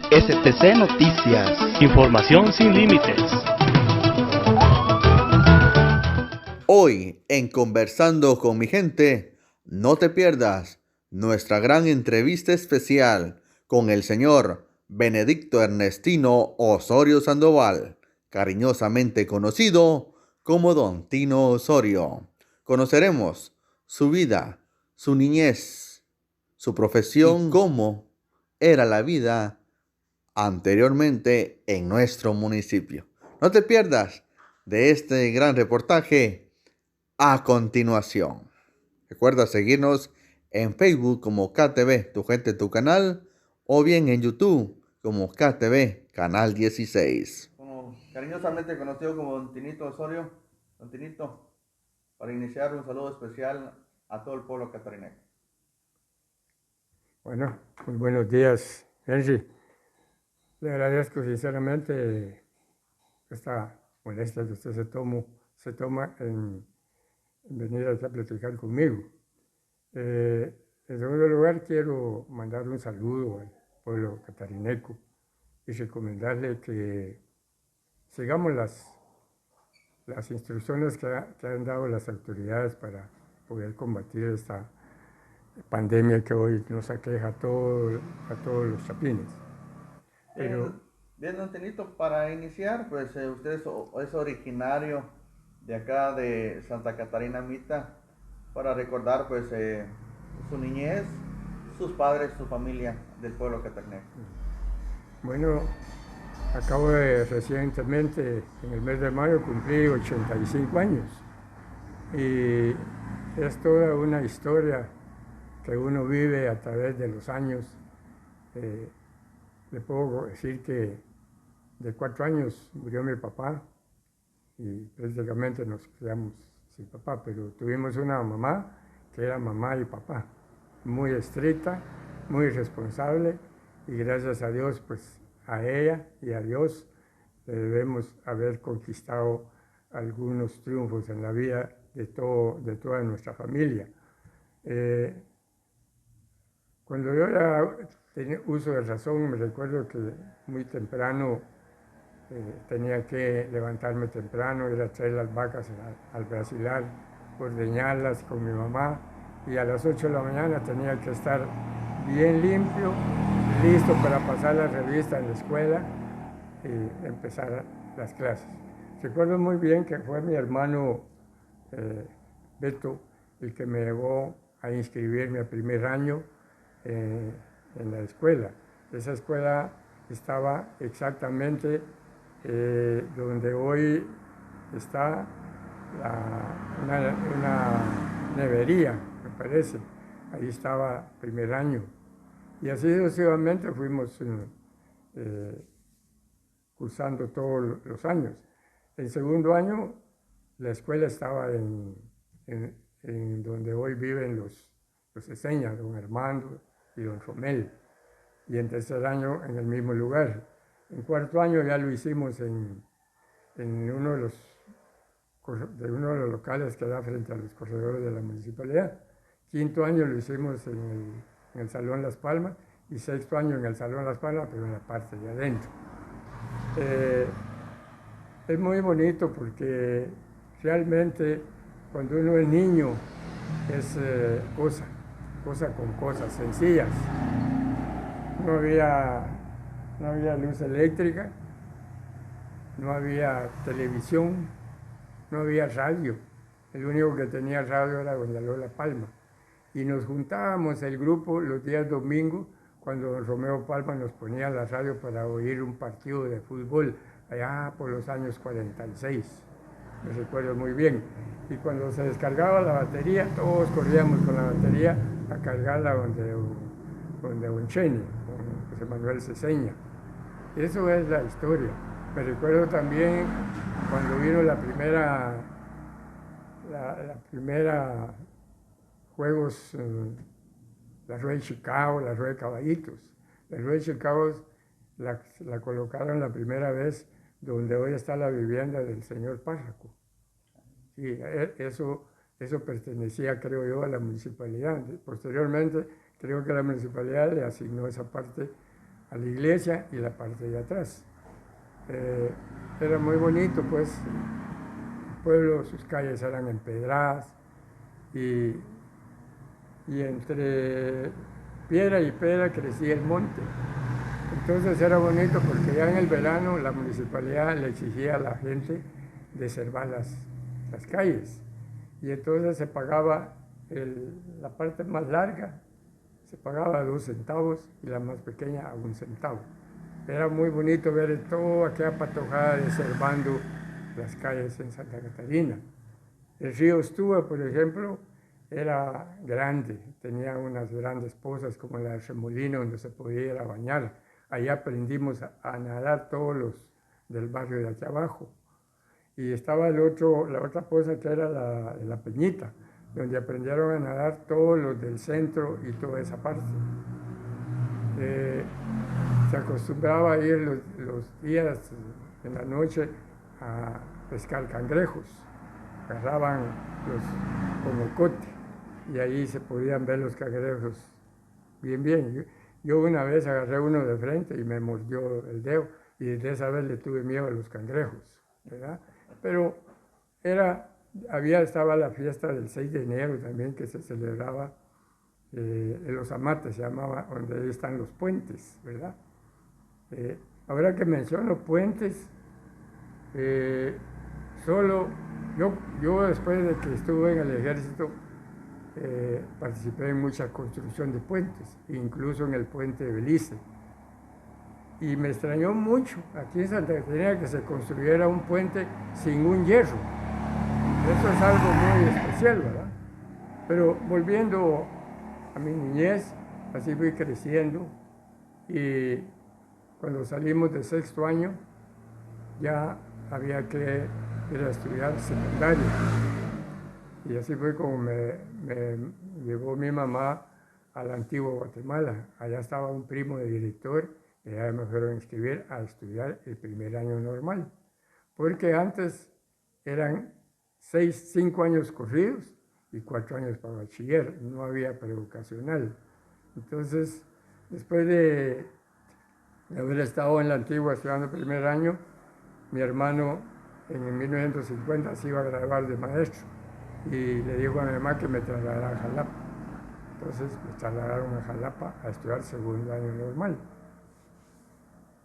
STC Noticias. Información sin límites. Hoy, en Conversando con mi gente, no te pierdas nuestra gran entrevista especial con el señor Benedicto Ernestino Osorio Sandoval, cariñosamente conocido como Don Tino Osorio. Conoceremos su vida, su niñez, su profesión y cómo era la vida anteriormente en nuestro municipio. No te pierdas de este gran reportaje a continuación. Recuerda seguirnos en Facebook como KTV, Tu Gente, Tu Canal, o bien en YouTube como KTV Canal 16. Como cariñosamente conocido como Don Tinito Osorio, Don Tinito, para iniciar un saludo especial a todo el pueblo catarinense. Bueno, muy buenos días, Henry. Le agradezco sinceramente esta molestia que usted se toma en venir a platicar conmigo. En segundo lugar, quiero mandarle un saludo al pueblo catarineco y recomendarle que sigamos las instrucciones que han dado las autoridades para poder combatir esta pandemia que hoy nos aqueja a todos los chapines. Pero, bien, Don Tinito, para iniciar, pues usted es originario de acá de Santa Catarina Mita, para recordar pues su niñez, sus padres, su familia del pueblo catarinense. Bueno, acabo de recientemente, en el mes de mayo, cumplir 85 años y es toda una historia que uno vive a través de los años. Le puedo decir que de 4 años murió mi papá y prácticamente nos quedamos sin papá, pero tuvimos una mamá que era mamá y papá, muy estricta, muy responsable, y gracias a Dios, pues a ella y a Dios le debemos haber conquistado algunos triunfos en la vida de toda nuestra familia. Cuando yo era tenía uso de razón, me recuerdo que muy temprano tenía que levantarme temprano, ir a traer las vacas al brasilar, ordeñarlas con mi mamá, y a las 8 de la mañana tenía que estar bien limpio, listo para pasar la revista en la escuela y empezar las clases. Recuerdo muy bien que fue mi hermano Beto el que me llevó a inscribirme al primer año en la escuela. Esa escuela estaba exactamente donde hoy está una nevería, me parece. Ahí estaba primer año. Y así sucesivamente fuimos cursando todos los años. En segundo año, la escuela estaba en donde hoy viven los Eseñas, don Armando y don Romel. Y en tercer año, en el mismo lugar. En cuarto año ya lo hicimos en uno de los locales que da frente a los corredores de la municipalidad. Quinto año lo hicimos en el Salón Las Palmas, y sexto año en el Salón Las Palmas, pero en la parte de adentro. Es muy bonito porque realmente cuando uno es niño es cosa con cosas sencillas. No había luz eléctrica, no había televisión, no había radio. El único que tenía radio era doña Lola Palma. Y nos juntábamos el grupo los días domingos cuando don Romeo Palma nos ponía la radio para oír un partido de fútbol allá por los años 46. Me recuerdo muy bien. Y cuando se descargaba la batería, todos corríamos con la batería a cargarla donde don Cheni, don José Manuel Ceseña. Eso es la historia. Me recuerdo también cuando vino la primera Juegos, la Rueda de Chicago, la Rueda de Caballitos. La Rueda de Chicago la colocaron la primera vez donde hoy está la vivienda del señor Párraco. Sí, eso pertenecía, creo yo, a la municipalidad. Posteriormente, creo que la municipalidad le asignó esa parte a la iglesia y la parte de atrás. Era muy bonito, pues, el pueblo, sus calles eran empedradas y entre piedra y piedra crecía el monte. Entonces era bonito porque ya en el verano la municipalidad le exigía a la gente deservar las calles. Y entonces se pagaba la parte más larga, se pagaba 2 centavos y la más pequeña a 1 centavo. Era muy bonito ver toda aquella patojada deservando las calles en Santa Catarina. El río Estúa, por ejemplo, era grande, tenía unas grandes pozas como la de Remolino donde se podía ir a bañar. Ahí aprendimos a nadar todos los del barrio de aquí abajo. Y estaba la otra poza que era la Peñita, donde aprendieron a nadar todos los del centro y toda esa parte. Se acostumbraba a ir los días en la noche a pescar cangrejos. Agarraban con ocote y ahí se podían ver los cangrejos bien. Yo una vez agarré uno de frente y me mordió el dedo y desde esa vez le tuve miedo a los cangrejos, ¿verdad? Pero estaba la fiesta del 6 de enero también que se celebraba en los Amates, se llamaba, donde ahí están los puentes, ¿verdad? Ahora que menciono puentes, yo después de que estuve en el ejército, participé en mucha construcción de puentes, incluso en el puente de Belice. Y me extrañó mucho aquí en Santa Catarina que se construyera un puente sin un hierro. Eso es algo muy especial, ¿verdad? Pero volviendo a mi niñez, así fui creciendo y cuando salimos de 6º año ya había que ir a estudiar secundaria. Y así fue como me llevó mi mamá a la antigua Guatemala. Allá estaba un primo de director y allá me fueron a inscribir a estudiar el 1er año normal. Porque antes eran 5 años corridos y 4 años para bachiller, no había prevocacional. Entonces, después de haber estado en la antigua estudiando el 1er año, mi hermano en 1950 se iba a graduar de maestro y le dijo a mi mamá que me trasladara a Jalapa. Entonces me trasladaron a Jalapa a estudiar 2º año normal.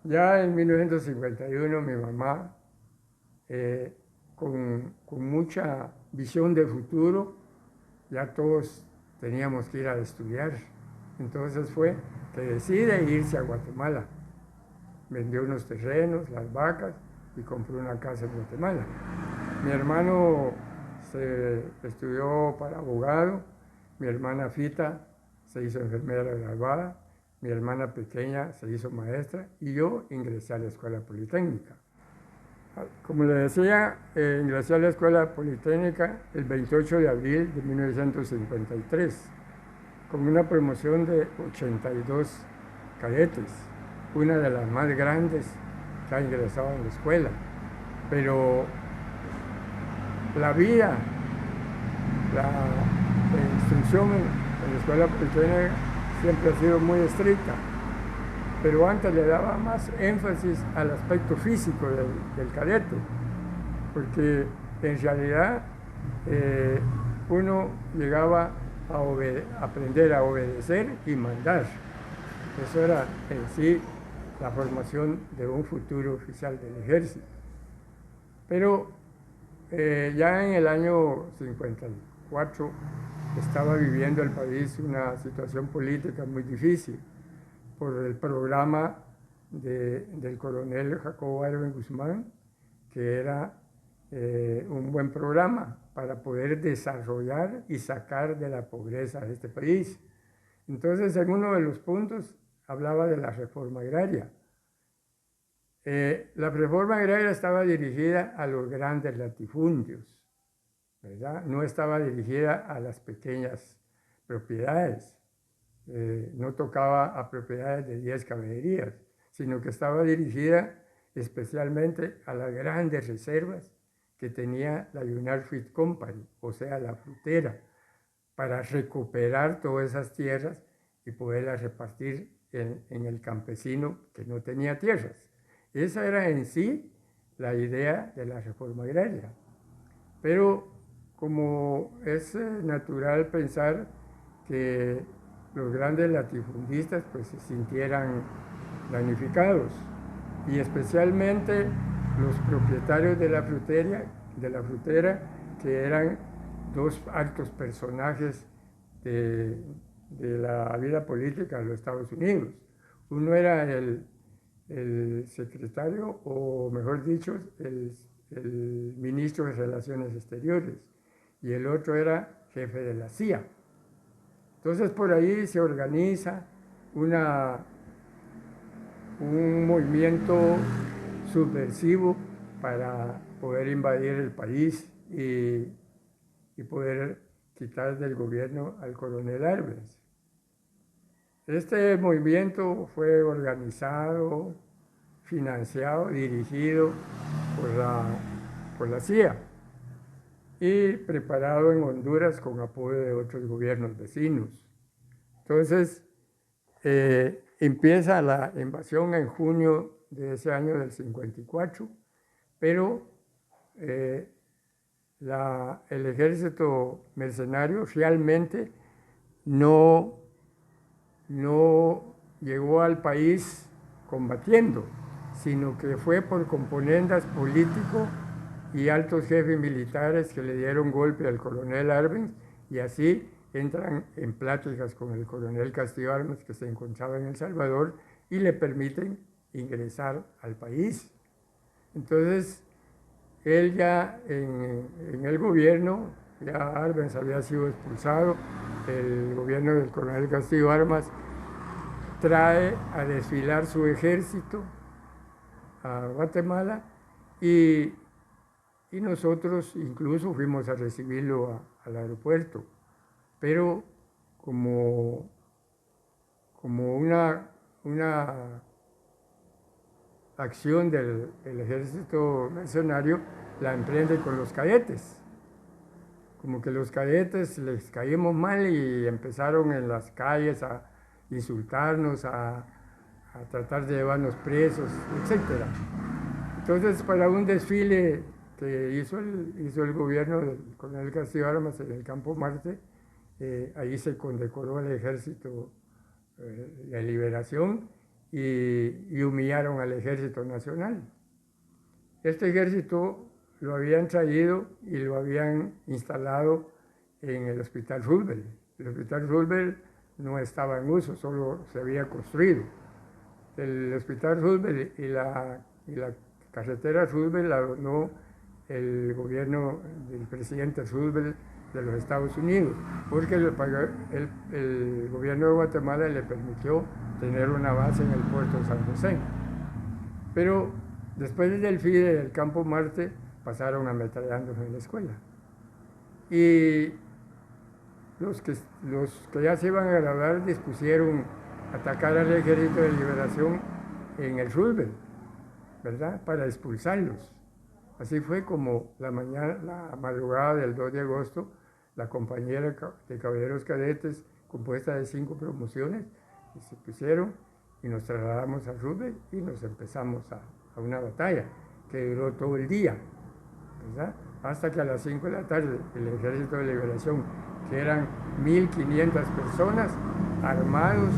Ya en 1951 mi mamá, con mucha visión de futuro, ya todos teníamos que ir a estudiar. Entonces fue que decide irse a Guatemala. Vendió unos terrenos, las vacas y compró una casa en Guatemala. Mi hermano se estudió para abogado, mi hermana Fita se hizo enfermera graduada, mi hermana pequeña se hizo maestra y yo ingresé a la Escuela Politécnica. Como le decía, ingresé a la Escuela Politécnica el 28 de abril de 1953, con una promoción de 82 cadetes, una de las más grandes que ha ingresado en la escuela. Pero la vida, la instrucción en la Escuela Politécnica siempre ha sido muy estricta, pero antes le daba más énfasis al aspecto físico del cadete, porque en realidad uno llegaba a aprender a obedecer y mandar. Eso era en sí la formación de un futuro oficial del ejército. Pero ya en el año 54 estaba viviendo el país una situación política muy difícil por el programa del coronel Jacobo Arben Guzmán, que era un buen programa para poder desarrollar y sacar de la pobreza a este país. Entonces, en uno de los puntos hablaba de la reforma agraria. La reforma agraria estaba dirigida a los grandes latifundios, ¿verdad? No estaba dirigida a las pequeñas propiedades. No tocaba a propiedades de 10 caballerías, sino que estaba dirigida especialmente a las grandes reservas que tenía la United Fruit Company, o sea, la frutera, para recuperar todas esas tierras y poderlas repartir en el campesino que no tenía tierras. Esa era en sí la idea de la reforma agraria. Pero como es natural pensar que los grandes latifundistas pues se sintieran damnificados, y especialmente los propietarios de la frutera, que eran dos altos personajes de la vida política de los Estados Unidos. Uno era el secretario, o mejor dicho, el ministro de Relaciones Exteriores, y el otro era jefe de la CIA. Entonces por ahí se organiza un movimiento subversivo para poder invadir el país y poder quitar del gobierno al coronel Arbenz. Este movimiento fue organizado, financiado, dirigido por la CIA y preparado en Honduras con apoyo de otros gobiernos vecinos. Entonces, empieza la invasión en junio de ese año del 54, pero el ejército mercenario realmente no llegó al país combatiendo, sino que fue por componendas políticos y altos jefes militares que le dieron golpe al coronel Arbenz, y así entran en pláticas con el coronel Castillo Armas, que se encontraba en El Salvador, y le permiten ingresar al país. Entonces, él ya en el gobierno, ya Arbenz había sido expulsado, el gobierno del coronel Castillo Armas trae a desfilar su ejército a Guatemala, y nosotros incluso fuimos a recibirlo al aeropuerto. Pero como una acción del ejército mercenario, la emprende con los cadetes. Como que los cadetes les caímos mal y empezaron en las calles a insultarnos, a tratar de llevarnos presos, etc. Entonces, para un desfile que hizo el gobierno del coronel Castillo Armas en el Campo Marte, ahí se condecoró al ejército de liberación y humillaron al ejército nacional. Este ejército lo habían traído y lo habían instalado en el Hospital Roosevelt. El Hospital Roosevelt no estaba en uso, solo se había construido. El Hospital Roosevelt y la carretera Roosevelt la donó el gobierno del presidente Roosevelt de los Estados Unidos, porque el gobierno de Guatemala le permitió tener una base en el puerto de San José. Pero después del FIDE del Campo Marte pasaron ametrallándose en la escuela. Y los que ya se iban a graduar dispusieron atacar al ejército de liberación en el Roosevelt, ¿verdad?, para expulsarlos. Así fue como la madrugada del 2 de agosto, la compañía de caballeros cadetes, compuesta de 5 promociones, se pusieron y nos trasladamos a Roosevelt y nos empezamos a una batalla que duró todo el día, ¿verdad?, hasta que a las 5 de la tarde el ejército de liberación, que eran 1.500 personas armados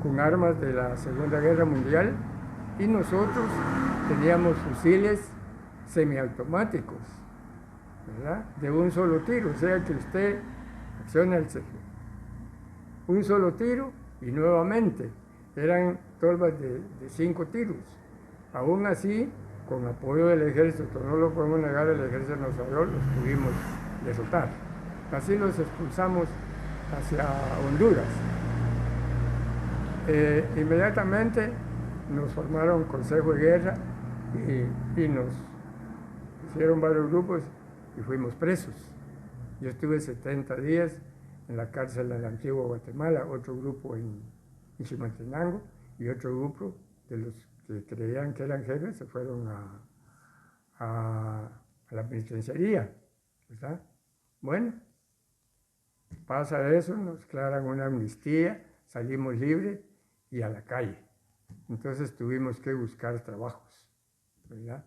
con armas de la Segunda Guerra Mundial, y nosotros teníamos fusiles semiautomáticos, ¿verdad?, de un solo tiro, o sea que usted acciona un solo tiro y nuevamente eran torbas de 5 tiros. Aún así, con apoyo del ejército, no lo podemos negar, el ejército nos ayudó, los pudimos derrotar. Así los expulsamos hacia Honduras. Inmediatamente nos formaron consejo de guerra y nos hicieron varios grupos y fuimos presos. Yo estuve 70 días en la cárcel de la Antigua Guatemala, otro grupo en Chimaltenango, y otro grupo de los que creían que eran jefes se fueron a la penitenciaría, ¿verdad? Bueno, Pasa eso, nos declaran una amnistía, salimos libres y a la calle. Entonces tuvimos que buscar trabajos, ¿verdad?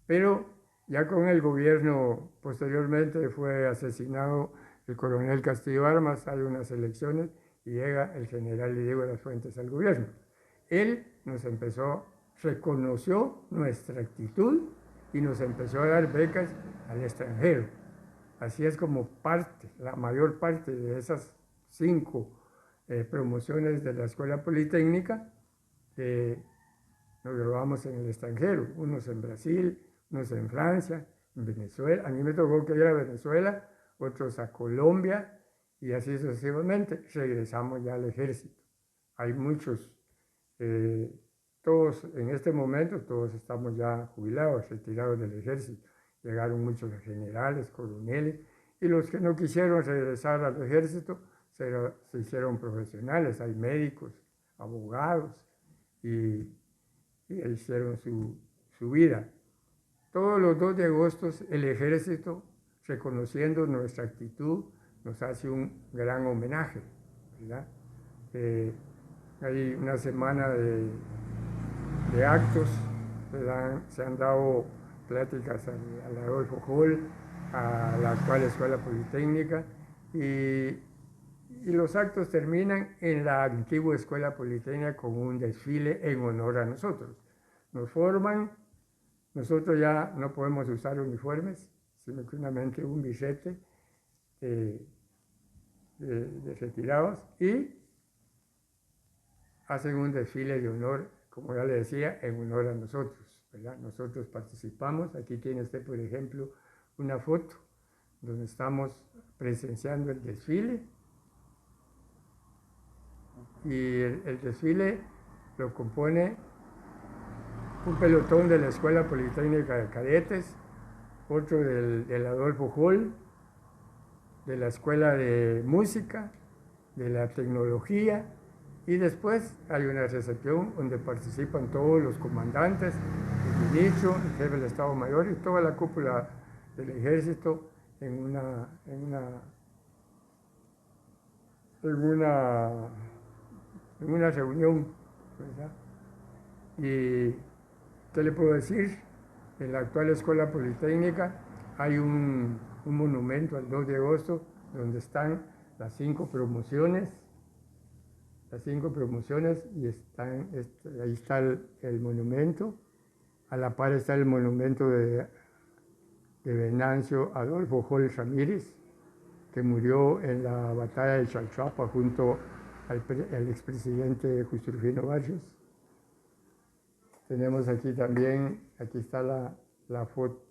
Pero ya con el gobierno, posteriormente fue asesinado el coronel Castillo Armas, hay unas elecciones y llega el general Diego de las Fuentes al gobierno. Él nos reconoció nuestra actitud y nos empezó a dar becas al extranjero. Así es como la mayor parte de esas 5 promociones de la Escuela Politécnica, nos graduamos en el extranjero, unos en Brasil, unos en Francia, en Venezuela. A mí me tocó que ir a Venezuela, otros a Colombia y así sucesivamente. Regresamos ya al ejército. Hay muchos, todos en este momento, todos estamos ya jubilados, retirados del ejército. Llegaron muchos generales, coroneles, y los que no quisieron regresar al ejército se hicieron profesionales. Hay médicos, abogados, y hicieron su vida. Todos los 2 de agosto el ejército, reconociendo nuestra actitud, nos hace un gran homenaje, ¿verdad? Hay una semana de actos, se han dado pláticas al Adolfo Hall, a la actual Escuela Politécnica, y los actos terminan en la antigua Escuela Politécnica con un desfile en honor a nosotros. Nos forman, nosotros ya no podemos usar uniformes, sino que únicamente un billete de retirados, y hacen un desfile de honor, como ya le decía, en honor a nosotros, ¿verdad? Nosotros participamos. Aquí tiene usted, por ejemplo, una foto donde estamos presenciando el desfile. Y el desfile lo compone un pelotón de la Escuela Politécnica de Cadetes, otro del Adolfo Hall, de la Escuela de Música, de la Tecnología, y después hay una recepción donde participan todos los comandantes, el ministro, el jefe del Estado Mayor y toda la cúpula del ejército en una reunión, ¿verdad? Y ¿qué le puedo decir? En la actual Escuela Politécnica hay un monumento al 2 de agosto donde están las 5 promociones, y ahí está el monumento. A la par está el monumento de Venancio Adolfo Hall Ramírez, que murió en la batalla de Chalchuapa junto al expresidente Juscelino Barrios. Tenemos aquí también, aquí está la foto,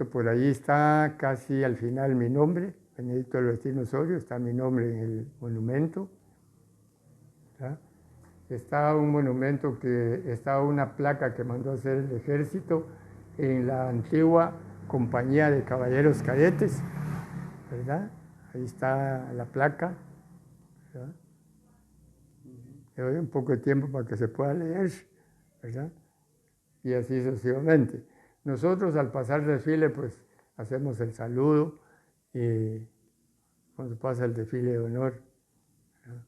por ahí está casi al final mi nombre, Benedicto Albertino Osorio, está mi nombre en el monumento. ¿Verdad? Está un monumento está una placa que mandó a hacer el ejército en la antigua Compañía de Caballeros Cadetes, ¿verdad? Ahí está la placa, ¿verdad? Le doy un poco de tiempo para que se pueda leer, ¿verdad? Y así sucesivamente. Nosotros al pasar el desfile, pues hacemos el saludo y cuando pasa el desfile de honor, ¿verdad?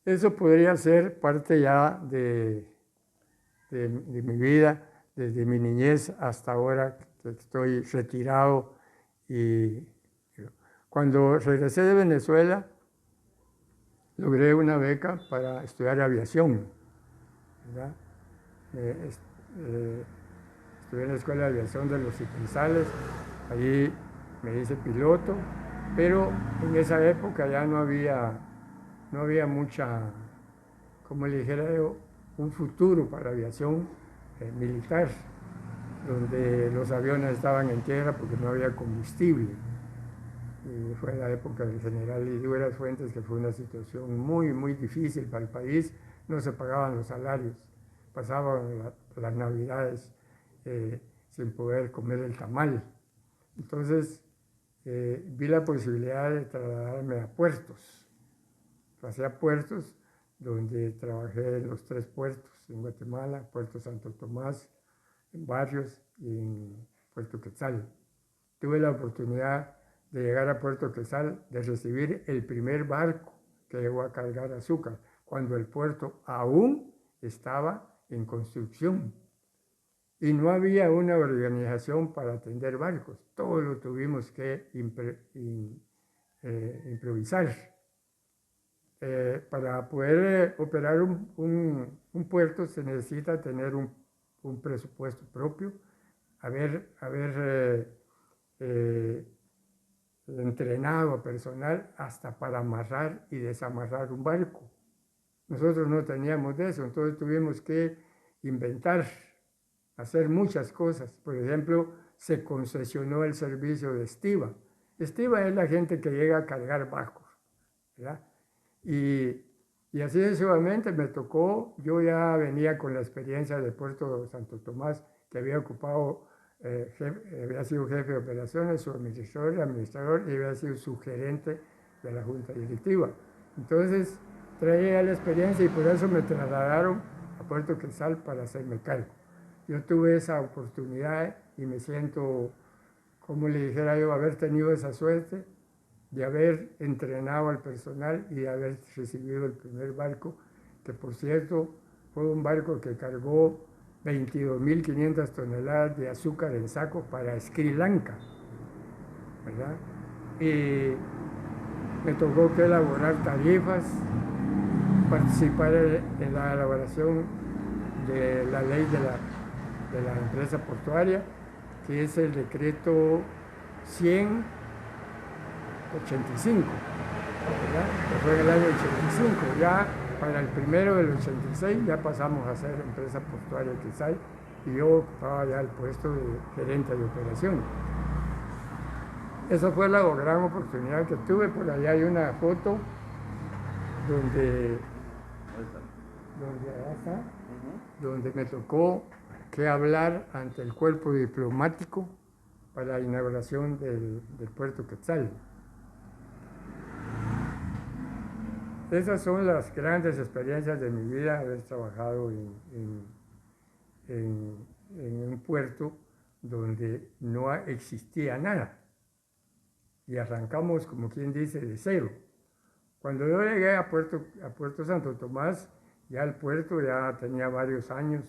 Eso podría ser parte ya de mi vida, desde mi niñez hasta ahora que estoy retirado. Y cuando regresé de Venezuela, logré una beca para estudiar aviación, ¿verdad? Estudié en la Escuela de Aviación de los Iquizales, allí me hice piloto, pero en esa época ya no había mucha, como le dijera yo, un futuro para la aviación militar, donde los aviones estaban en tierra porque no había combustible. Y fue la época del general Higueras Fuentes, que fue una situación muy, muy difícil para el país. No se pagaban los salarios, pasaban las navidades sin poder comer el tamal. Entonces vi la posibilidad de trasladarme a puertos. Pasé a puertos, donde trabajé en los 3 puertos en Guatemala: Puerto Santo Tomás, en Barrios y en Puerto Quetzal. Tuve la oportunidad de llegar a Puerto Quetzal, de recibir el primer barco que llegó a cargar azúcar, cuando el puerto aún estaba en construcción. Y no había una organización para atender barcos. Todo lo tuvimos que improvisar. Para poder operar un puerto se necesita tener un presupuesto propio, haber entrenado a personal hasta para amarrar y desamarrar un barco. Nosotros no teníamos de eso, entonces tuvimos que inventar, hacer muchas cosas. Por ejemplo, se concesionó el servicio de estiva. Estiva es la gente que llega a cargar barcos, ¿verdad? Y así sucesivamente me tocó. Yo ya venía con la experiencia de Puerto Santo Tomás, que había ocupado, había sido jefe de operaciones, su administrador, y había sido su gerente de la junta directiva. Entonces traía la experiencia y por eso me trasladaron a Puerto Quetzal para hacerme cargo. Yo tuve esa oportunidad y me siento, como le dijera yo, haber tenido esa suerte de haber entrenado al personal y de haber recibido el primer barco, que por cierto fue un barco que cargó 22.500 toneladas de azúcar en saco para Sri Lanka, ¿verdad? Y me tocó que elaborar tarifas, participar en la elaboración de la ley de la empresa portuaria, que es el decreto 100/85, ¿verdad? Que fue en el año 85. Ya para el primero del 86 ya pasamos a ser empresa portuaria Quetzal y yo ocupaba ya el puesto de gerente de operación. Esa fue la gran oportunidad que tuve. Por allá hay una foto donde me tocó que hablar ante el cuerpo diplomático para la inauguración del puerto Quetzal. Esas son las grandes experiencias de mi vida, haber trabajado en un puerto donde no existía nada. Y arrancamos, como quien dice, de cero. Cuando yo llegué a Puerto Santo Tomás, ya el puerto ya tenía varios años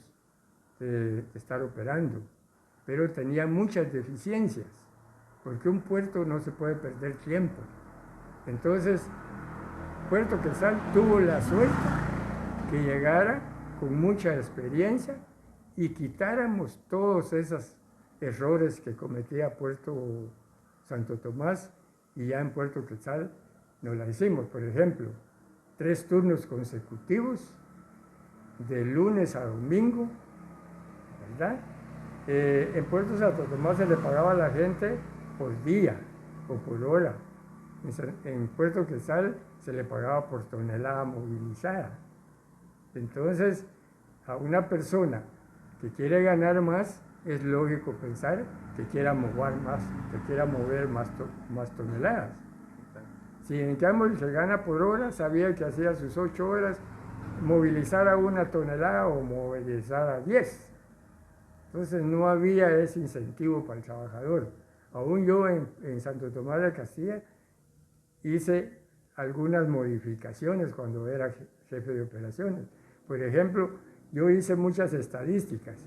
de estar operando, pero tenía muchas deficiencias, porque un puerto no se puede perder tiempo. Entonces, Puerto Quetzal tuvo la suerte que llegara con mucha experiencia y quitáramos todos esos errores que cometía Puerto Santo Tomás, y ya en Puerto Quetzal nos la hicimos. Por ejemplo, 3 turnos consecutivos, de lunes a domingo, ¿verdad? En Puerto Santo Tomás se le pagaba a la gente por día o por hora. En Puerto Quetzal se le pagaba por tonelada movilizada. Entonces, a una persona que quiere ganar más, es lógico pensar que quiera mover más toneladas. Si en cambio se gana por hora, sabía que hacía sus 8 horas, movilizar a 1 tonelada o movilizar a 10. Entonces no había ese incentivo para el trabajador. Aún yo en Santo Tomás de Castilla hice algunas modificaciones cuando era jefe de operaciones. Por ejemplo, yo hice muchas estadísticas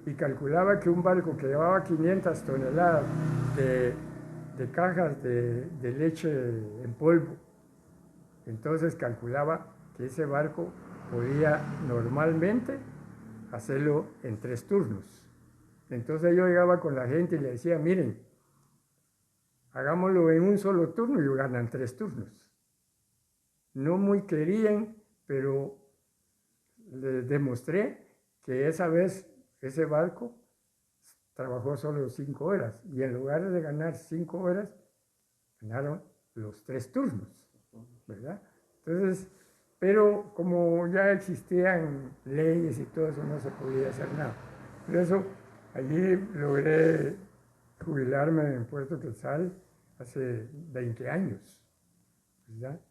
y calculaba que un barco que llevaba 500 toneladas de cajas de leche en polvo, entonces calculaba que ese barco podía normalmente hacerlo en 3 turnos. Entonces yo llegaba con la gente y le decía, miren, hagámoslo en un solo turno y ganan 3 turnos. No muy querían, pero les demostré que esa vez ese barco trabajó solo 5 horas y en lugar de ganar 5 horas, ganaron los 3 turnos, ¿verdad? Entonces, pero como ya existían leyes y todo eso, no se podía hacer nada. Por eso, allí logré jubilarme en Puerto Quetzal hace 20 años, ¿verdad?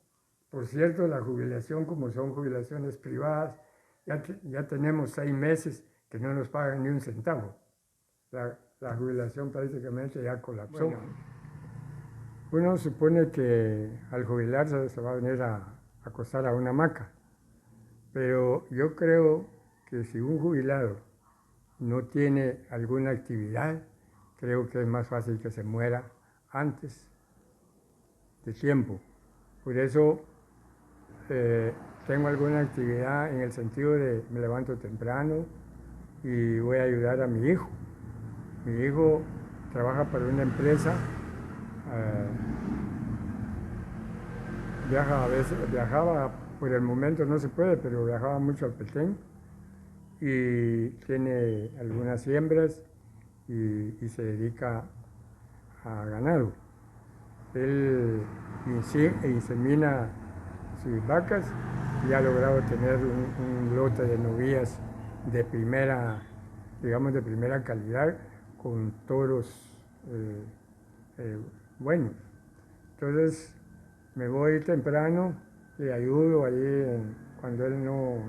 Por cierto, la jubilación, como son jubilaciones privadas, ya tenemos 6 meses que no nos pagan ni un centavo. La jubilación prácticamente ya colapsó. Uno supone que al jubilarse se va a venir a acostar a una hamaca, pero yo creo que si un jubilado no tiene alguna actividad, creo que es más fácil que se muera antes de tiempo. Por eso tengo alguna actividad en el sentido de me levanto temprano y voy a ayudar a mi hijo. Mi hijo trabaja para una empresa, viajaba, por el momento no se puede, pero viajaba mucho al Petén y tiene algunas siembras y se dedica a ganado. Él insemina sus vacas y ha logrado tener un lote de novillas de primera, digamos, de primera calidad, con toros buenos. Entonces me voy temprano, le ayudo ahí cuando él no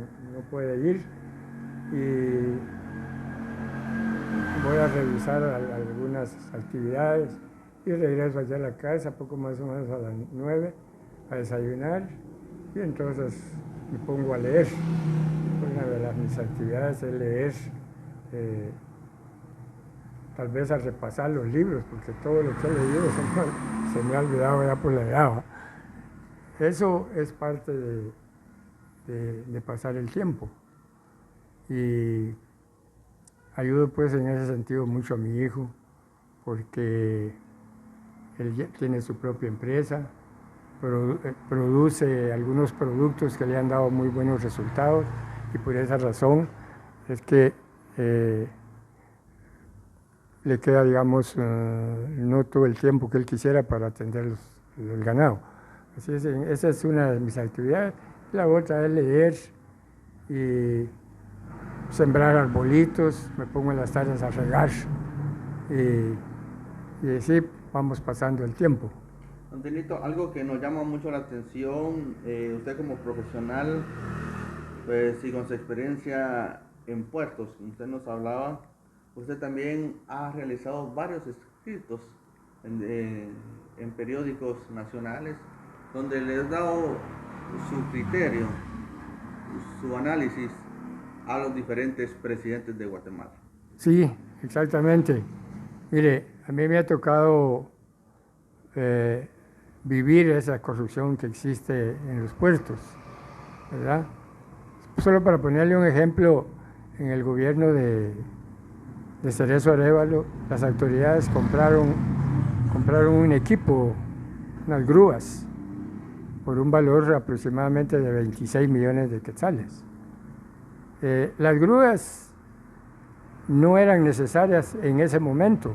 puede ir y voy a revisar algunas actividades y regreso allá a la casa, poco más o menos a las 9, a desayunar y entonces me pongo a leer. Una de mis actividades es leer, tal vez a repasar los libros, porque todo lo que he leído se me ha olvidado ya por la edad. Eso es parte de pasar el tiempo. Y ayudo pues en ese sentido mucho a mi hijo, porque él ya tiene su propia empresa, produce algunos productos que le han dado muy buenos resultados y por esa razón es que le queda, digamos, no todo el tiempo que él quisiera para atender el ganado. Así es, esa es una de mis actividades. La otra es leer y sembrar arbolitos, me pongo en las tardes a regar y así vamos pasando el tiempo. Don Tinito, algo que nos llama mucho la atención, usted como profesional, pues y con su experiencia en puertos, usted nos hablaba, usted también ha realizado varios escritos en periódicos nacionales, donde le ha dado su criterio, su análisis a los diferentes presidentes de Guatemala. Sí, exactamente. Mire, a mí me ha tocado vivir esa corrupción que existe en los puertos, ¿verdad? Solo para ponerle un ejemplo, en el gobierno de Cerezo Arévalo, las autoridades compraron un equipo, unas grúas, por un valor aproximadamente de 26 millones de quetzales. Las grúas no eran necesarias en ese momento,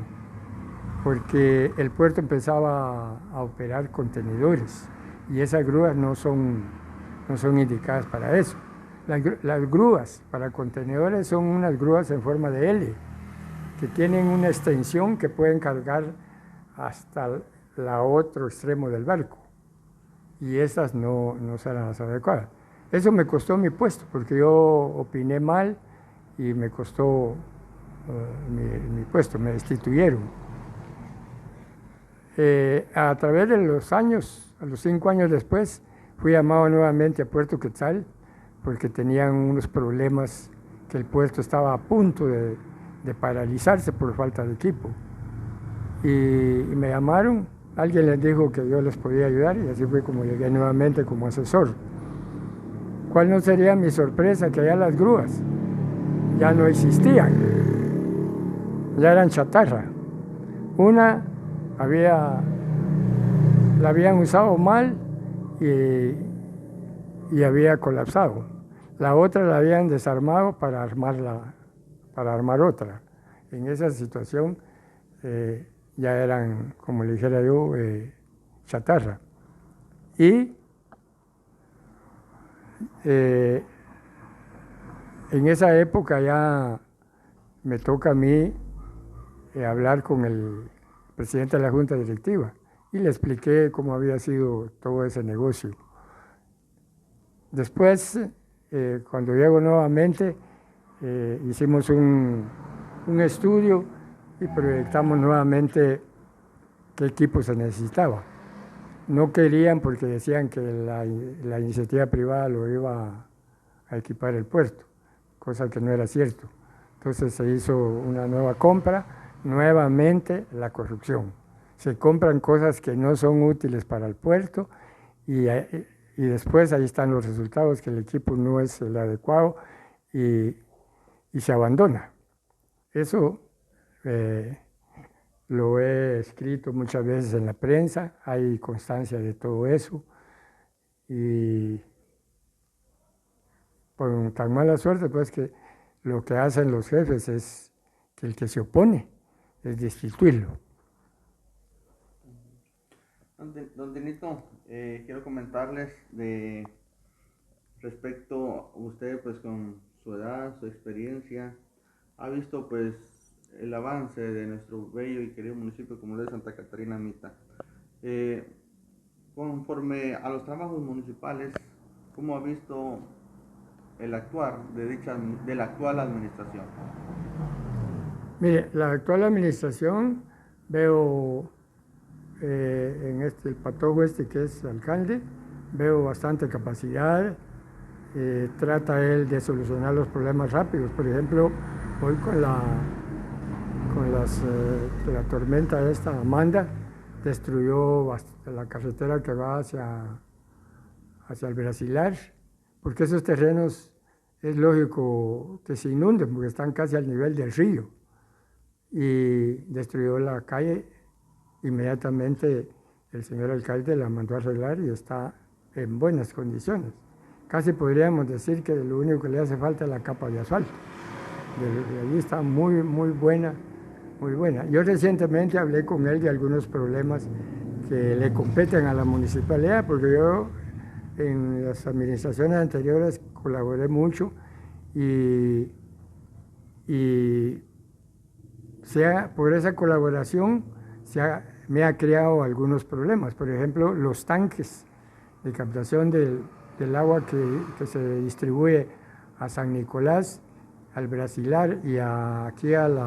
porque el puerto empezaba a operar contenedores y esas grúas no son indicadas para eso. Las grúas para contenedores son unas grúas en forma de L, que tienen una extensión que pueden cargar hasta el otro extremo del barco, y esas no serán las adecuadas. Eso me costó mi puesto, porque yo opiné mal y me costó mi puesto, me destituyeron. A través de los años, a los 5 años después, fui llamado nuevamente a Puerto Quetzal, porque tenían unos problemas, que el puerto estaba a punto de paralizarse por falta de equipo. Y me llamaron, alguien les dijo que yo les podía ayudar y así fue como llegué nuevamente como asesor. ¿Cuál no sería mi sorpresa? Que allá las grúas ya no existían, ya eran chatarra. Una la habían usado mal y había colapsado. La otra la habían desarmado para armar otra. En esa situación ya eran, como le dijera yo, chatarra. Y en esa época ya me toca a mí hablar con el presidente de la Junta Directiva y le expliqué cómo había sido todo ese negocio. Después, cuando llego nuevamente, hicimos un estudio y proyectamos nuevamente qué equipo se necesitaba. no querían porque decían que la iniciativa privada lo iba a equipar el puerto, cosa que no era cierto. Entonces se hizo una nueva compra, nuevamente la corrupción. Se compran cosas que no son útiles para el puerto y después ahí están los resultados, que el equipo no es el adecuado y se abandona. Eso lo he escrito muchas veces en la prensa, hay constancia de todo eso y por tan mala suerte pues que lo que hacen los jefes es que el que se opone es destituirlo. Don Denito, quiero comentarles respecto a usted, pues con su edad, su experiencia, ha visto pues el avance de nuestro bello y querido municipio como lo es Santa Catarina Mita. Conforme a los trabajos municipales, ¿cómo ha visto el actuar de la actual administración? Mire, la actual administración veo en el patojo que es alcalde, veo bastante capacidad, trata él de solucionar los problemas rápidos. Por ejemplo, hoy con la tormenta esta, Amanda, destruyó la carretera que va hacia el Brasilar, porque esos terrenos es lógico que se inunden, porque están casi al nivel del río, y destruyó la calle. Inmediatamente el señor alcalde la mandó a arreglar y está en buenas condiciones. Casi podríamos decir que lo único que le hace falta es la capa de asfalto. De allí está muy buena, muy buena. Yo recientemente hablé con él de algunos problemas que le competen a la municipalidad, porque yo en las administraciones anteriores colaboré mucho y por esa colaboración me ha creado algunos problemas. Por ejemplo, los tanques de captación del agua que se distribuye a San Nicolás, al Brasilar y aquí al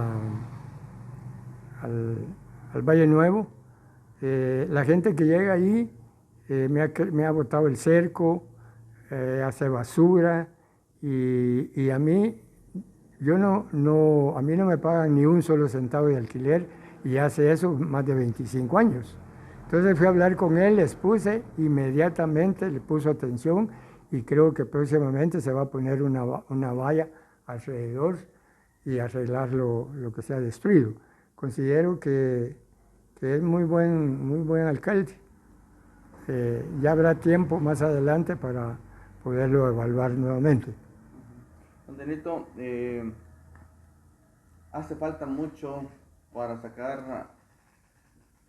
Valle Nuevo. La gente que llega ahí me ha botado el cerco, hace basura y a mí no me pagan ni un solo centavo de alquiler y hace eso más de 25 años. Entonces fui a hablar con él, les puse, inmediatamente le puso atención y creo que próximamente se va a poner una valla alrededor y arreglar lo que se ha destruido. Considero que es muy buen alcalde. Ya habrá tiempo más adelante para poderlo evaluar nuevamente. Don Denito, hace falta mucho para sacar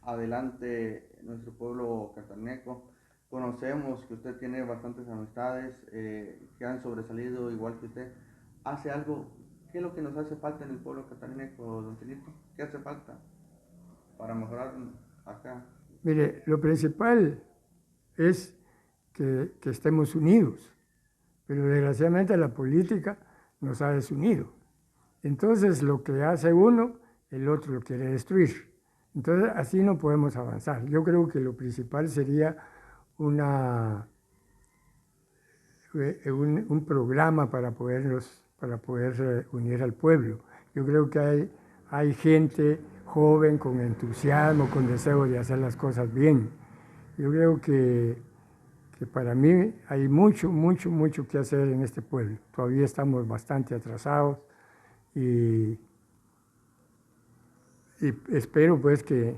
adelante nuestro pueblo cataríneco. Conocemos que usted tiene bastantes amistades que han sobresalido igual que usted. ¿Hace algo? ¿Qué es lo que nos hace falta en el pueblo cataríneco, don Denito? ¿Qué hace falta para mejorar acá? Mire, lo principal es que estemos unidos, pero desgraciadamente la política nos ha desunido. Entonces lo que hace uno, el otro lo quiere destruir. Entonces así no podemos avanzar. Yo creo que lo principal sería un programa para poder unir al pueblo. Yo creo que hay gente joven con entusiasmo, con deseo de hacer las cosas bien. Yo creo que para mí hay mucho que hacer en este pueblo. Todavía estamos bastante atrasados y espero pues que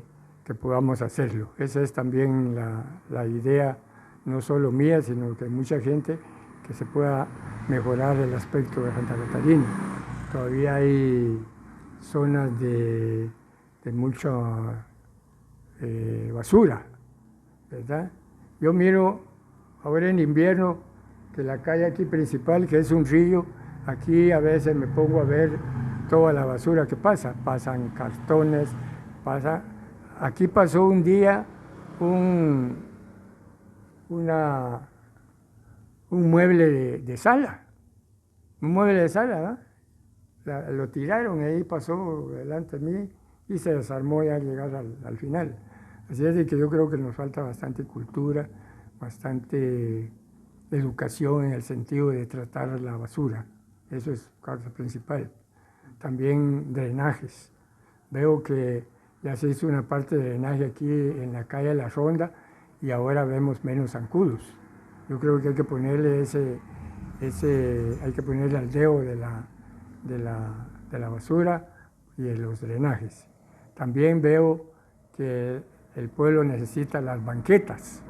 podamos hacerlo. Esa es también la idea, no solo mía, sino que hay mucha gente que se pueda mejorar el aspecto de Santa Catarina. Todavía hay zonas de mucha basura, ¿verdad? Yo miro ahora en invierno que la calle aquí principal, que es un río, aquí a veces me pongo a ver toda la basura que pasa. Pasan cartones, aquí pasó un día un mueble de sala, ¿verdad? Lo tiraron y ahí pasó delante de mí y se desarmó ya al llegar al final. Así es de que yo creo que nos falta bastante cultura, bastante educación en el sentido de tratar la basura. Eso es causa principal. También drenajes. Veo que ya se hizo una parte de drenaje aquí en la calle La Ronda y ahora vemos menos zancudos. Yo creo que hay que ponerle hay que ponerle al dedo de la basura y de los drenajes. También veo que el pueblo necesita las banquetas.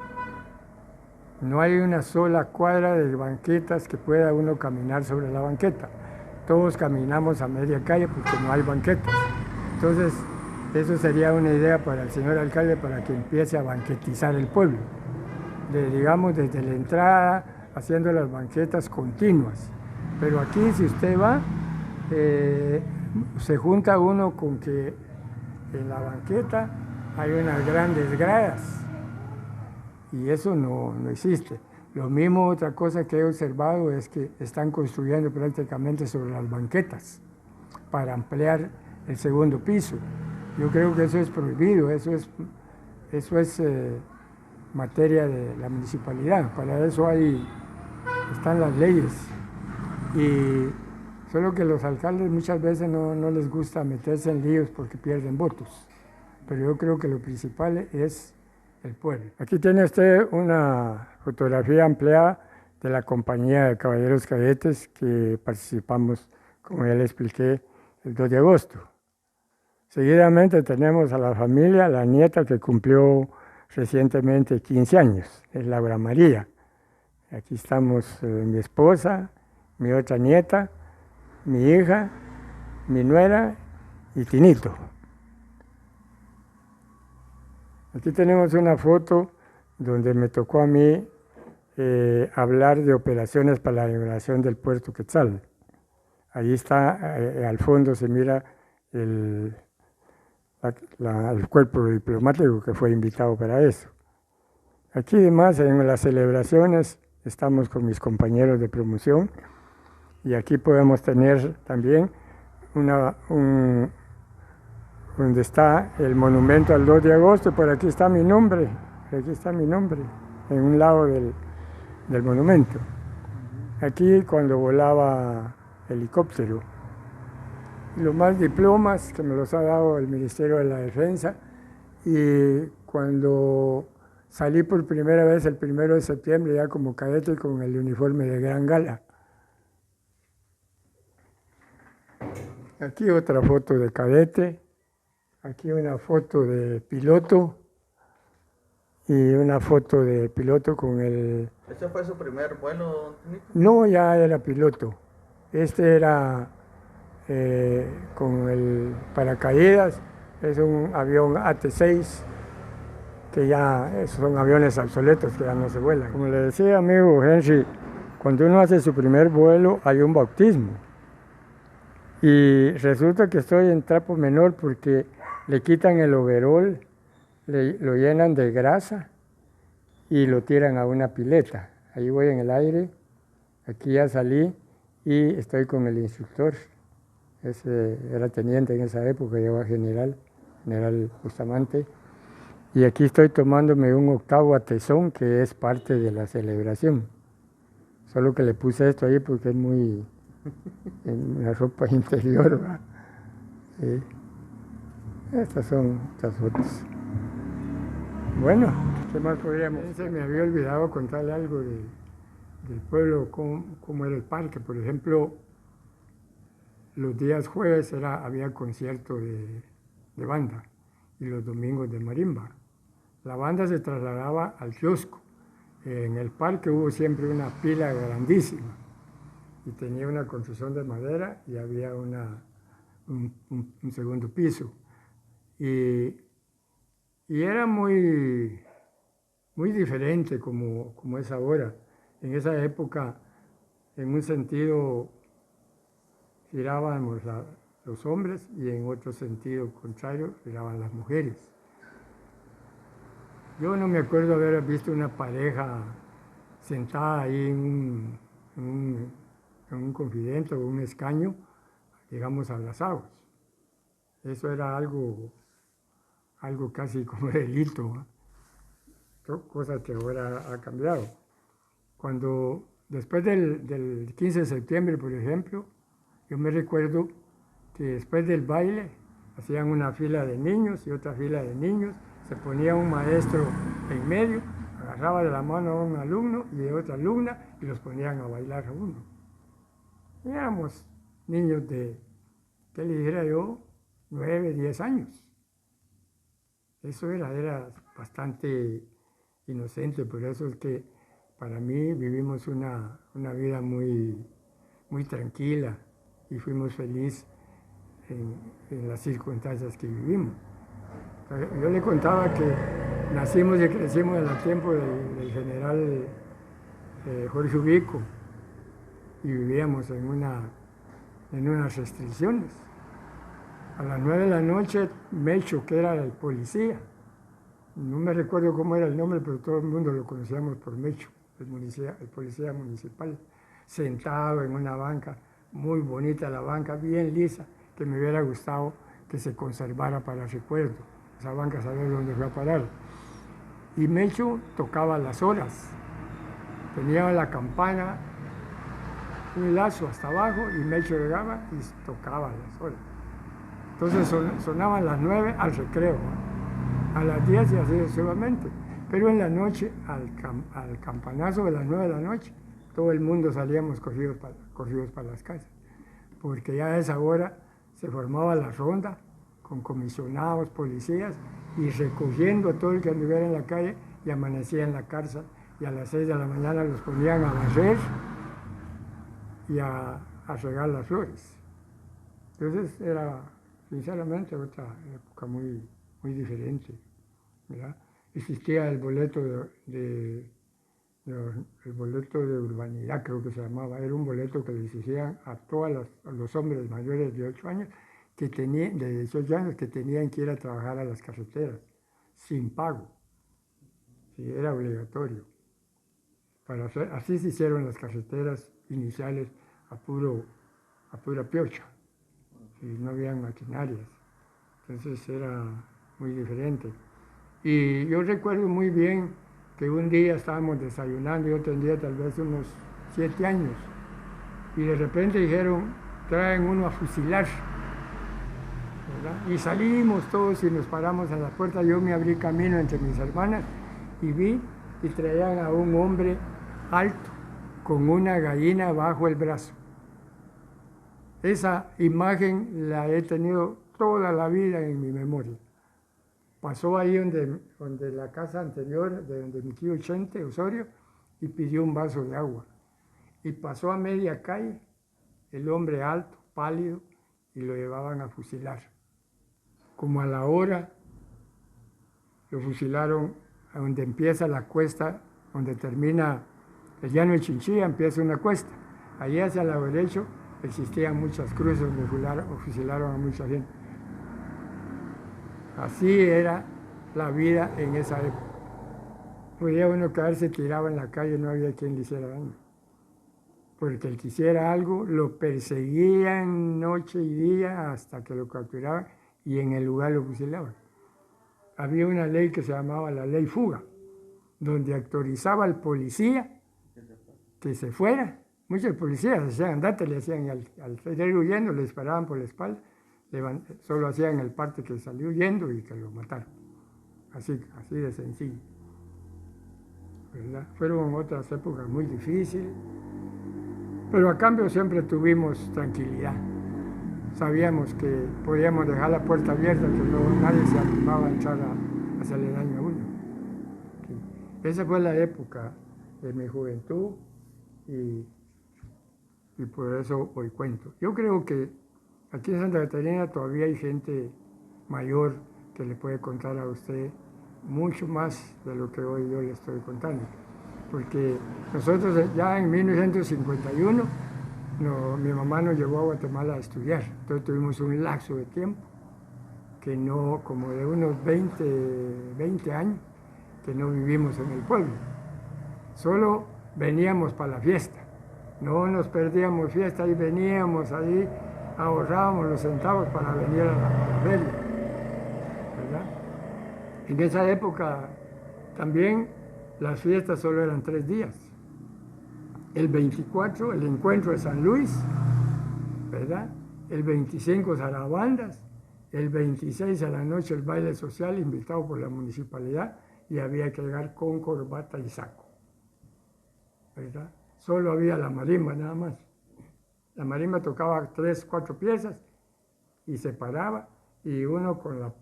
No hay una sola cuadra de banquetas que pueda uno caminar sobre la banqueta. Todos caminamos a media calle porque no hay banquetas. Entonces, eso sería una idea para el señor alcalde para que empiece a banquetizar el pueblo. Digamos, desde la entrada, haciendo las banquetas continuas. Pero aquí, si usted va, se junta uno con que en la banqueta hay unas grandes gradas y eso no existe. Lo mismo, otra cosa que he observado es que están construyendo prácticamente sobre las banquetas para ampliar el segundo piso. Yo creo que eso es prohibido, eso es materia de la municipalidad, para eso están las leyes. Y solo que los alcaldes muchas veces no les gusta meterse en líos porque pierden votos. Pero yo creo que lo principal es el pueblo. Aquí tiene usted una fotografía ampliada de la compañía de Caballeros Cadetes que participamos, como ya le expliqué, el 2 de agosto. Seguidamente tenemos a la familia, la nieta que cumplió recientemente 15 años, es Laura María. Aquí estamos mi esposa, mi otra nieta, mi hija, mi nuera y Tinito. Aquí tenemos una foto donde me tocó a mí hablar de operaciones para la liberación del puerto Quetzal. Ahí está, al fondo se mira el cuerpo diplomático que fue invitado para eso. Aquí además en las celebraciones estamos con mis compañeros de promoción y aquí podemos tener también donde está el monumento al 2 de agosto, por aquí está mi nombre, en un lado del monumento. Aquí cuando volaba helicóptero. Los más diplomas que me los ha dado el Ministerio de la Defensa y cuando salí por primera vez el 1 de septiembre ya como cadete con el uniforme de gran gala. Aquí otra foto de cadete, aquí una foto de piloto y una foto de piloto con el... ¿Ese fue su primer vuelo, Tinito? No, ya era piloto. Este era con el paracaídas, es un avión AT-6, que ya son aviones obsoletos que ya no se vuelan. Como le decía, amigo Henry, cuando uno hace su primer vuelo hay un bautismo. Y resulta que estoy en trapo menor porque le quitan el overol, lo llenan de grasa y lo tiran a una pileta. Ahí voy en el aire, aquí ya salí y estoy con el instructor. Ese era teniente en esa época, llegó a general Bustamante. Y aquí estoy tomándome un octavo atezón que es parte de la celebración. Solo que le puse esto ahí porque es muy en una ropa interior, ¿va? Sí. Estas son estas fotos. Bueno, ¿qué más podríamos? Se me había olvidado contarle algo del pueblo, cómo era el parque. Por ejemplo, los días jueves había concierto de banda y los domingos de marimba. La banda se trasladaba al kiosco. En el parque hubo siempre una pila grandísima y tenía una construcción de madera y había un segundo piso. Y era muy diferente como es ahora. En esa época, en un sentido, girábamos los hombres y en otro sentido contrario giraban las mujeres. Yo no me acuerdo haber visto una pareja sentada ahí en un confidente o un escaño, digamos, abrazados. Eso era algo algo casi como delito, cosa que ahora ha cambiado. Cuando, después del 15 de septiembre, por ejemplo, yo me recuerdo que después del baile hacían una fila de niños y otra fila de niños, se ponía un maestro en medio, agarraba de la mano a un alumno y de otra alumna y los ponían a bailar a uno. Y éramos niños de, ¿qué le dijera yo? 9, 10 años. Eso era bastante inocente, por eso es que para mí vivimos una vida muy, muy tranquila y fuimos felices en las circunstancias que vivimos. Yo le contaba que nacimos y crecimos en el tiempo del general Jorge Ubico y vivíamos en unas restricciones. A las 9 de la noche, Mecho, que era el policía, no me recuerdo cómo era el nombre, pero todo el mundo lo conocíamos por Mecho, el policía municipal, sentado en una banca, muy bonita la banca, bien lisa, que me hubiera gustado que se conservara para recuerdo. Esa banca, saber dónde fue a parar. Y Mecho tocaba las horas, tenía la campana, un lazo hasta abajo, y Mecho llegaba y tocaba las horas. Entonces sonaban las 9 al recreo, a las 10 y así sucesivamente. Pero en la noche, al campanazo de las 9 de la noche, todo el mundo salíamos corridos para las casas, porque ya a esa hora se formaba la ronda con comisionados, policías, y recogiendo a todo el que anduviera en la calle y amanecía en la cárcel, y a las 6 de la mañana los ponían a barrer y a regar las flores. Entonces era, sinceramente, otra época muy, muy diferente, ¿verdad? Existía el boleto el boleto de urbanidad, creo que se llamaba. Era un boleto que le exigían a los hombres mayores de 8 años, de 18 años, que tenían que ir a trabajar a las carreteras, sin pago. Sí, era obligatorio. Así se hicieron las carreteras iniciales a pura piocha. Y no habían maquinarias. Entonces era muy diferente. Y yo recuerdo muy bien que un día estábamos desayunando, yo tendría tal vez unos 7 años, y de repente dijeron, traen uno a fusilar, ¿verdad? Y salimos todos y nos paramos a la puerta, yo me abrí camino entre mis hermanas y vi y traían a un hombre alto con una gallina bajo el brazo. Esa imagen la he tenido toda la vida en mi memoria. Pasó ahí donde la casa anterior, de donde mi tío Chente, Osorio, y pidió un vaso de agua. Y pasó a media calle, el hombre alto, pálido, y lo llevaban a fusilar. Como a la hora, lo fusilaron a donde empieza la cuesta, donde termina el llano de Chinchilla, empieza una cuesta. Allí hacia el lado derecho existían muchas cruces donde fusilaron a mucha gente. Así era la vida en esa época. Podía uno caerse tirado en la calle, no había quien le hiciera daño. Porque el que hiciera algo lo perseguían noche y día hasta que lo capturaban y en el lugar lo fusilaban. Había una ley que se llamaba la ley fuga, donde autorizaba al policía que se fuera. Muchos policías decían, andate, le hacían al salir huyendo, le disparaban por la espalda. Solo hacían el parte que salió huyendo y que lo mataron. Así de sencillo, ¿verdad? Fueron otras épocas muy difíciles, pero a cambio siempre tuvimos tranquilidad. Sabíamos que podíamos dejar la puerta abierta, que nadie se animaba a echar a hacerle daño a uno. Sí. Esa fue la época de mi juventud y por eso hoy cuento. Yo creo que aquí en Santa Catarina todavía hay gente mayor que le puede contar a usted mucho más de lo que hoy yo le estoy contando. Porque nosotros ya en 1951, mi mamá nos llevó a Guatemala a estudiar. Entonces tuvimos un lapso de tiempo, que no, como de unos 20 años, que no vivimos en el pueblo. Solo veníamos para la fiesta. No nos perdíamos fiesta y veníamos ahí, ahorrábamos los centavos para venir a la feria, ¿verdad? En esa época también las fiestas solo eran 3 días. El 24, el encuentro de San Luis, ¿verdad? El 25, Zarabandas. El 26 a la noche el baile social invitado por la municipalidad y había que llegar con corbata y saco, ¿verdad? Solo había la marimba nada más. La marimba tocaba 3, 4 piezas y se paraba y uno con la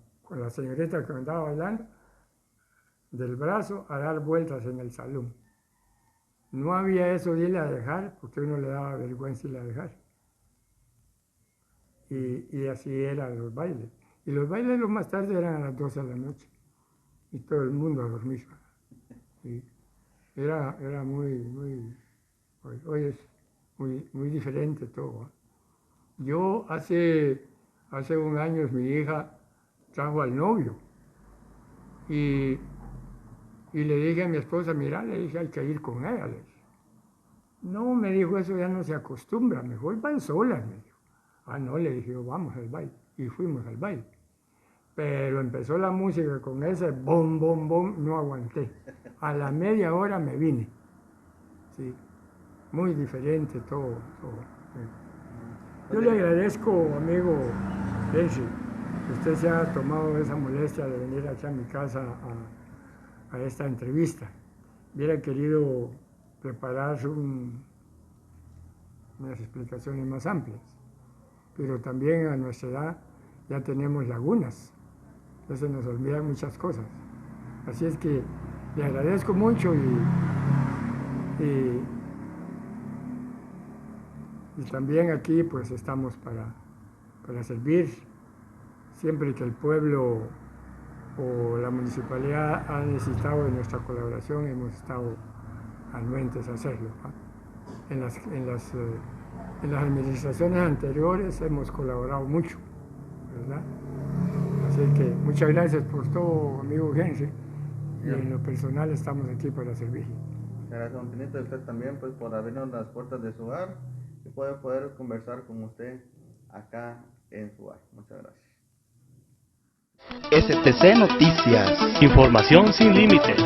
señorita que andaba bailando del brazo a dar vueltas en el salón. No había eso de irle a dejar porque uno le daba vergüenza irle a dejar. Y así eran los bailes. Y los bailes lo más tarde eran a las 12 de la noche. Y todo el mundo a dormir. Y era hoy es muy diferente todo. Yo hace 1 año mi hija trajo al novio. Y le dije a mi esposa, mira, le dije, hay que ir con ella. Le dije. No, me dijo, eso ya no se acostumbra, mejor van solas, me dijo. Ah, no, le dije, vamos al baile. Y fuimos al baile. Pero empezó la música con ese bom, bom, bom, no aguanté. A la media hora me vine. Sí, muy diferente todo. Yo le agradezco, amigo Henry, que usted se ha tomado esa molestia de venir aquí a mi casa a esta entrevista. Hubiera querido preparar unas explicaciones más amplias. Pero también a nuestra edad ya tenemos lagunas, ya se nos olvidan muchas cosas. Así es que le agradezco mucho y también aquí pues estamos para servir. Siempre que el pueblo o la municipalidad ha necesitado de nuestra colaboración, hemos estado anuentes a hacerlo, ¿no? En las administraciones anteriores hemos colaborado mucho, ¿verdad? Así que muchas gracias por todo, amigo Henry, y en lo personal estamos aquí para servir. Gracias, don Tinito, y usted también pues, por abrirnos las puertas de su hogar y poder conversar con usted acá en su hogar. Muchas gracias. STC Noticias. Información sin límites.